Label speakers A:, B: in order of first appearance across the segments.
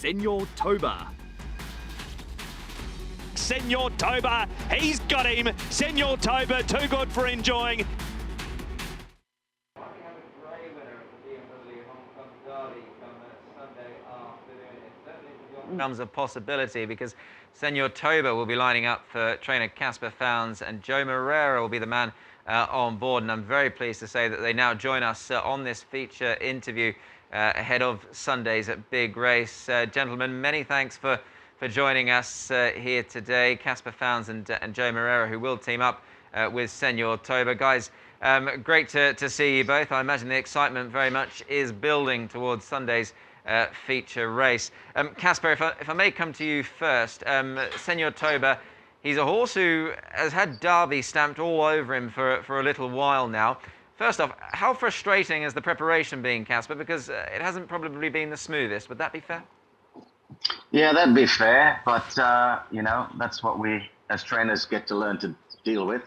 A: Senor Toba.
B: Senor Toba, he's got him. Senor Toba, too good for enjoying.
C: Becomes a possibility because Senor Toba will be lining up for trainer Casper Fownes, and Joe Moreira will be the man on board. And I'm very pleased to say that they now join us on this feature interview ahead of Sunday's big race. Gentlemen, many thanks for joining us here today. Casper Fownes and Joe Moreira, who will team up with Senor Toba. Guys, great to see you both. I imagine the excitement very much is building towards Sunday's feature race. Casper, if I may come to you first. Senor Toba, he's a horse who has had Derby stamped all over him for a little while now. First off, how frustrating has the preparation been, Casper? Because it hasn't probably been the smoothest. Would that be fair?
D: Yeah, that'd be fair. But, you know, that's what we as trainers get to learn to deal with.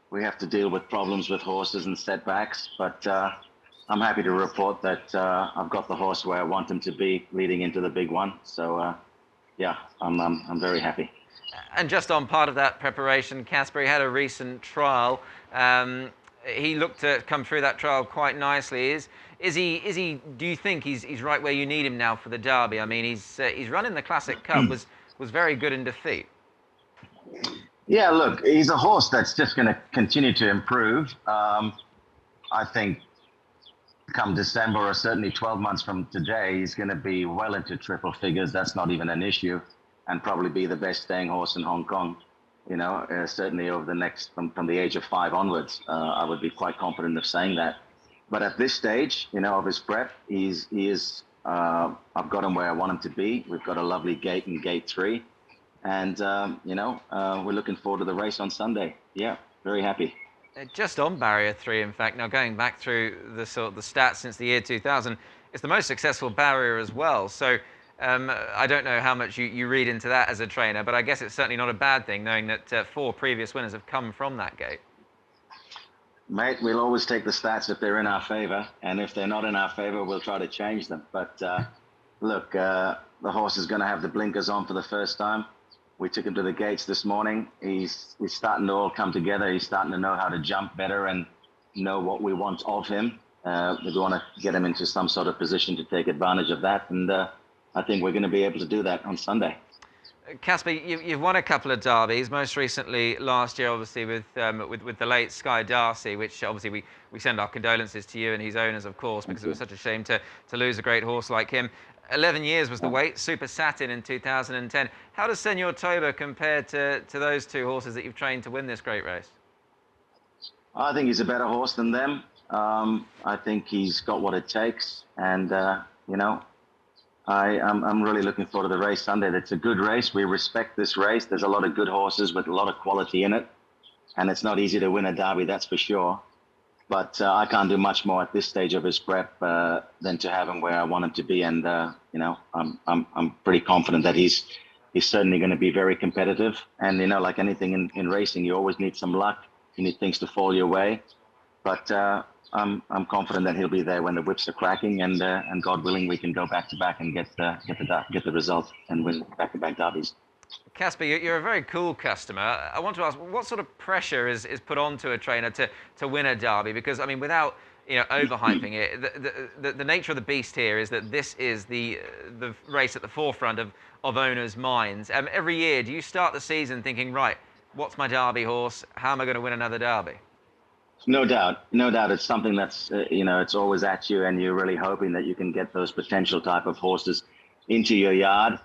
D: We have to deal with problems with horses and setbacks. But I'm happy to report that I've got the horse where I want him to be leading into the big one. So, yeah, I'm very happy.
C: And just on part of that preparation, Casper, he had a recent trial. He looked to come through that trial quite nicely. Is he? Do you think he's right where you need him now for the Derby? I mean, he's running the Classic Cup, was very good in defeat.
D: Yeah, look, he's a horse that's just going to continue to improve. I think come December, or certainly 12 months from today, he's going to be well into triple figures. That's not even an issue, and probably be the best staying horse in Hong Kong. You know, certainly over the next, from the age of 5 onwards, I would be quite confident of saying that. But at this stage, you know, of his prep, he is. I've got him where I want him to be. We've got a lovely gate in Gate 3, and you know, we're looking forward to the race on Sunday. Yeah, very happy.
C: Just on barrier 3, in fact, now going back through the stats since the year 2000, it's the most successful barrier as well. So I don't know how much you read into that as a trainer, but I guess it's certainly not a bad thing knowing that 4 previous winners have come from that gate.
D: Mate, we'll always take the stats if they're in our favor, and if they're not in our favor, we'll try to change them. But look, the horse is going to have the blinkers on for the first time. We took him to the gates this morning. He's starting to all come together. He's starting to know how to jump better and know what we want of him. We want to get him into some sort of position to take advantage of that, and I think we're going to be able to do that on Sunday.
C: Casper, you've won a couple of derbies, most recently last year, obviously, with the late Sky Darcy, which obviously we send our condolences to you and his owners, of course, because it was such a shame to lose a great horse like him. 11 years was the wait, Super Satin in 2010. How does Senor Toba compare to those 2 horses that you've trained to win this great race?
D: I think he's a better horse than them. I think he's got what it takes, and you know, I'm really looking forward to the race Sunday. It's a good race. We respect this race. There's a lot of good horses with a lot of quality in it, and it's not easy to win a derby, that's for sure. But I can't do much more at this stage of his prep than to have him where I want him to be. And you know, I'm pretty confident that he's certainly going to be very competitive. And you know, like anything in racing, you always need some luck. You need things to fall your way. But I'm confident that he'll be there when the whips are cracking, and God willing, we can go back to back and get the result and win back-to-back derbies.
C: Casper, you're a very cool customer. I want to ask, what sort of pressure is put onto a trainer to win a derby? Because I mean, without overhyping it, the nature of the beast here is that this is the race at the forefront of owners' minds. Every year, do you start the season thinking, right, what's my derby horse? How am I going to win another derby?
D: No doubt. It's something that's, it's always at you, and you're really hoping that you can get those potential type of horses into your yard.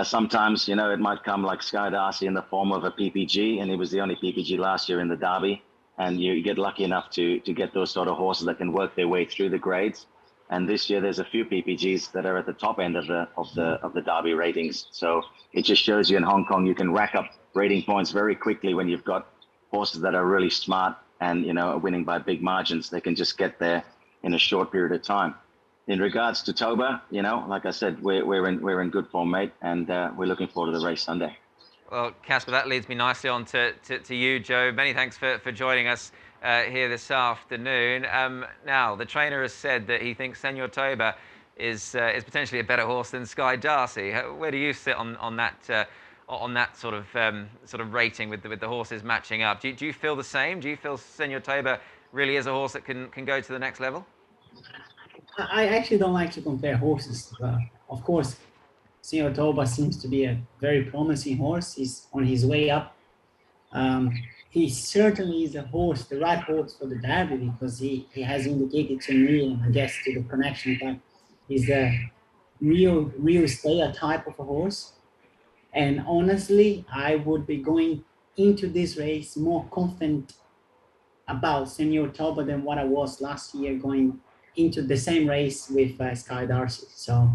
D: Sometimes, it might come like Sky Darcy in the form of a PPG, and he was the only PPG last year in the Derby. And you get lucky enough to get those sort of horses that can work their way through the grades. And this year, there's a few PPGs that are at the top end of the Derby ratings. So it just shows you in Hong Kong, you can rack up rating points very quickly when you've got horses that are really smart and are winning by big margins. They can just get there in a short period of time. In regards to Toba, like I said, we're in good form, mate, and we're looking forward to the race Sunday.
C: Well, Casper, that leads me nicely on to you, Joe. Many thanks for joining us here this afternoon. Now, the trainer has said that he thinks Senor Toba is potentially a better horse than Sky Darcy. Where do you sit on that sort of rating with the horses matching up? Do you feel the same? Do you feel Senor Toba really is a horse that can go to the next level?
A: I actually don't like to compare horses. Of course, Senor Toba seems to be a very promising horse. He's on his way up. He certainly is a horse, the right horse for the Derby, because he has indicated to me, and I guess to the connection, that he's a real stayer type of a horse. And honestly, I would be going into this race more confident about Senor Toba than what I was last year going into the same race with Sky Darcy. So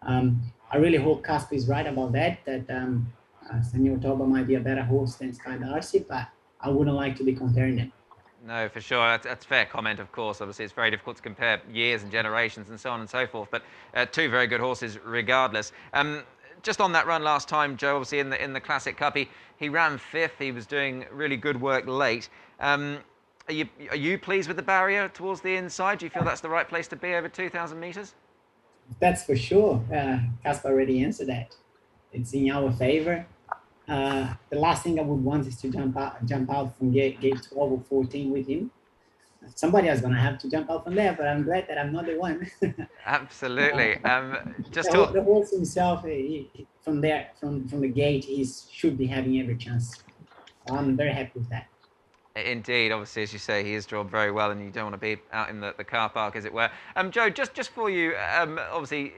A: I really hope Casper is right about that Senor Toba might be a better horse than Sky Darcy, but I wouldn't like to be comparing them.
C: No, for sure. That's a fair comment, of course. Obviously, it's very difficult to compare years and generations and so on and so forth, but two very good horses regardless. Just on that run last time, Joe, obviously in the Classic Cup, he ran 5th. He was doing really good work late. Are you pleased with the barrier towards the inside? Do you feel that's the right place to be over 2,000 metres?
A: That's for sure. Casper already answered that. It's in our favor. The last thing I would want is to jump out from gate 12 or 14 with him. Somebody else going to have to jump out from there, but I'm glad that I'm not the one.
C: Absolutely.
A: The horse himself, from the gate, he should be having every chance. I'm very happy with that.
C: Indeed, obviously, as you say, he is drawn very well, and you don't want to be out in the car park, as it were. Joe, just for you, obviously,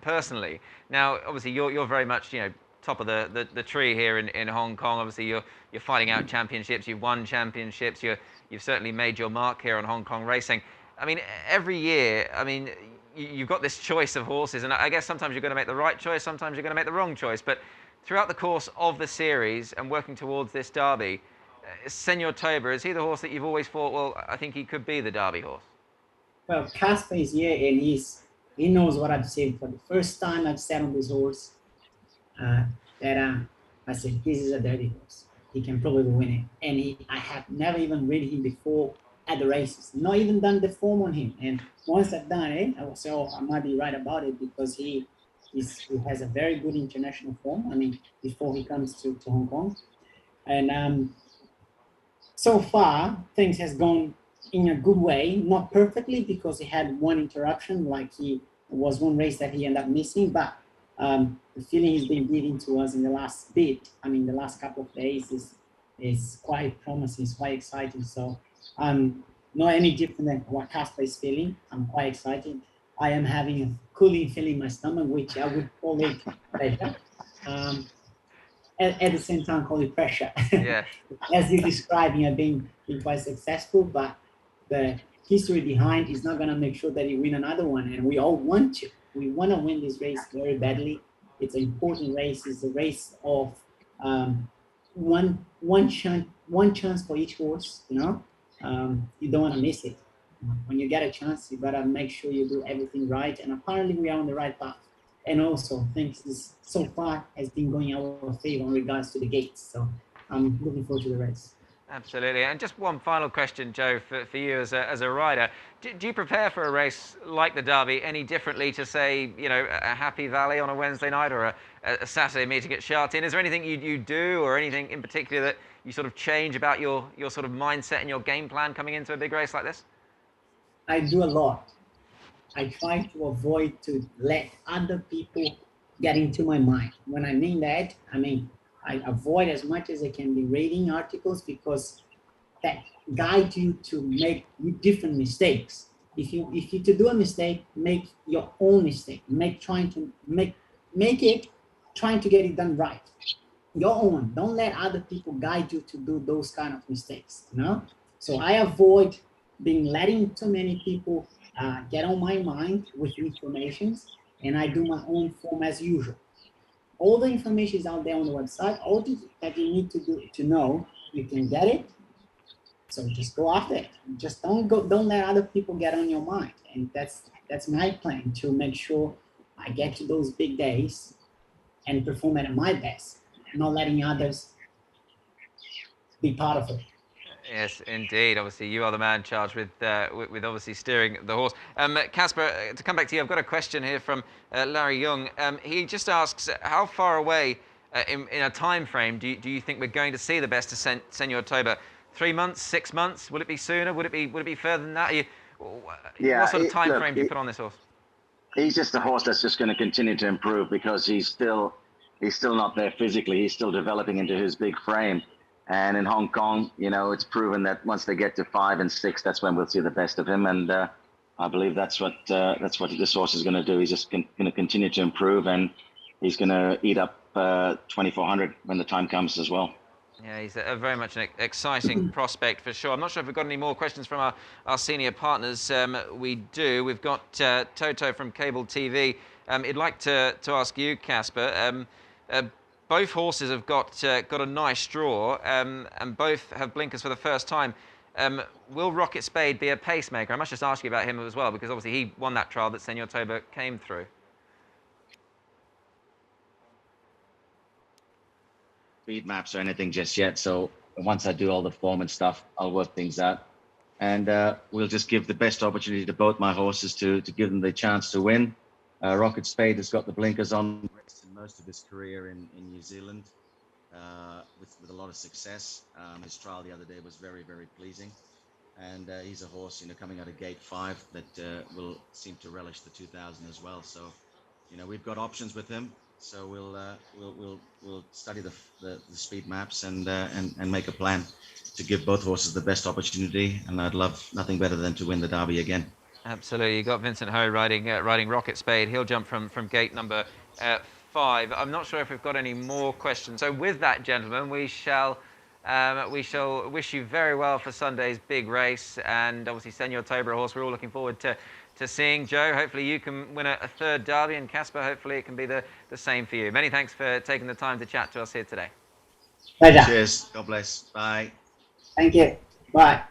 C: personally. Now, obviously, you're very much, top of the tree here in Hong Kong. Obviously, you're fighting out championships. You've won championships. You've certainly made your mark here on Hong Kong racing. I mean, every year, you've got this choice of horses, and I guess sometimes you're going to make the right choice, sometimes you're going to make the wrong choice. But throughout the course of the series and working towards this Derby, Senor Toba, is he the horse that you've always thought, well, I think he could be the Derby horse?
A: Well, Casper is here, and he knows what I've said. For the first time I've sat on this horse, I said, this is a Derby horse. He can probably win it. And I have never even ridden him before at the races, not even done the form on him. And once I've done it, I will say, I might be right about it, because he has a very good international form, before he comes to Hong Kong. And so far, things has gone in a good way, not perfectly, because he had one interruption, was one race that he ended up missing, but the feeling he's been giving to us in the last bit, the last couple of days is quite promising, it's quite exciting. So not any different than what Casper is feeling. I'm quite excited. I am having a cooling feeling in my stomach, which I would call it pleasure. At the same time, call it pressure.
C: Yeah.
A: As you're describing, I've been quite successful, but the history behind is not going to make sure that you win another one, and we all want to. We want to win this race very badly. It's an important race. It's a race of one chance for each horse. You don't want to miss it. When you get a chance, you gotta make sure you do everything right. And apparently, we are on the right path. And also, things so far has been going our favor in regards to the gates. So I'm looking forward to the race.
C: Absolutely. And just one final question, Joe, for you as a rider. Do you prepare for a race like the Derby any differently to, say, a Happy Valley on a Wednesday night or a Saturday meeting at Sha Tin? Is there anything you do or anything in particular that you sort of change about your sort of mindset and your game plan coming into a big race like this?
A: I do a lot. I try to avoid to let other people get into my mind. When I mean that, I avoid as much as I can be reading articles, because that guide you to make different mistakes. If you to do a mistake, make your own mistake. Trying to get it done right. Your own. Don't let other people guide you to do those kind of mistakes. So I avoid letting too many people get on my mind with information, and I do my own form as usual. All the information is out there on the website. All that you need to know, you can get it. So just go after it. Just don't let other people get on your mind. And that's my plan, to make sure I get to those big days and perform at my best, not letting others be part of it.
C: Yes, indeed. Obviously, you are the man charged with obviously steering the horse. Casper, to come back to you, I've got a question here from Larry Young. He just asks, how far away in a time frame do you think we're going to see the best of Senor Toba? 3 months, 6 months? Would it be sooner? Would it be further than that? What sort of time frame do you put on this horse?
D: He's just a horse that's just going to continue to improve because he's still not there physically. He's still developing into his big frame. And in Hong Kong, you know, it's proven that once they get to 5 and 6, that's when we'll see the best of him. And I believe that's what this horse is going to do. He's just going to continue to improve, and he's going to eat up 2400 when the time comes as well.
C: Yeah, he's very much an exciting prospect for sure. I'm not sure if we've got any more questions from our senior partners. We do. We've got Toto from Cable TV. He'd like to ask you, Casper. Both horses have got a nice draw, and both have blinkers for the first time. Will Rocket Spade be a pacemaker? I must just ask you about him as well, because obviously he won that trial that Senor Toba came through.
D: Speed maps or anything just yet. So once I do all the form and stuff, I'll work things out. And we'll just give the best opportunity to both my horses to give them the chance to win. Rocket Spade has got the blinkers on most of his career in New Zealand with a lot of success. His trial the other day was very, very pleasing. And he's a horse, you know, coming out of gate 5 that will seem to relish the 2000 as well. So, you know, we've got options with him. So we'll study the speed maps and make a plan to give both horses the best opportunity. And I'd love nothing better than to win the Derby again.
C: Absolutely. You got Vincent Ho riding Rocket Spade. He'll jump from gate number 5. I'm not sure if we've got any more questions. So with that, gentlemen, we shall wish you very well for Sunday's big race, and obviously Senor Toba, a horse we're all looking forward to seeing. Joe, hopefully you can win a third Derby, and Casper, hopefully it can be the same for you. Many thanks for taking the time to chat to us here today.
A: Pleasure.
D: Cheers. God bless. Bye.
A: Thank you. Bye.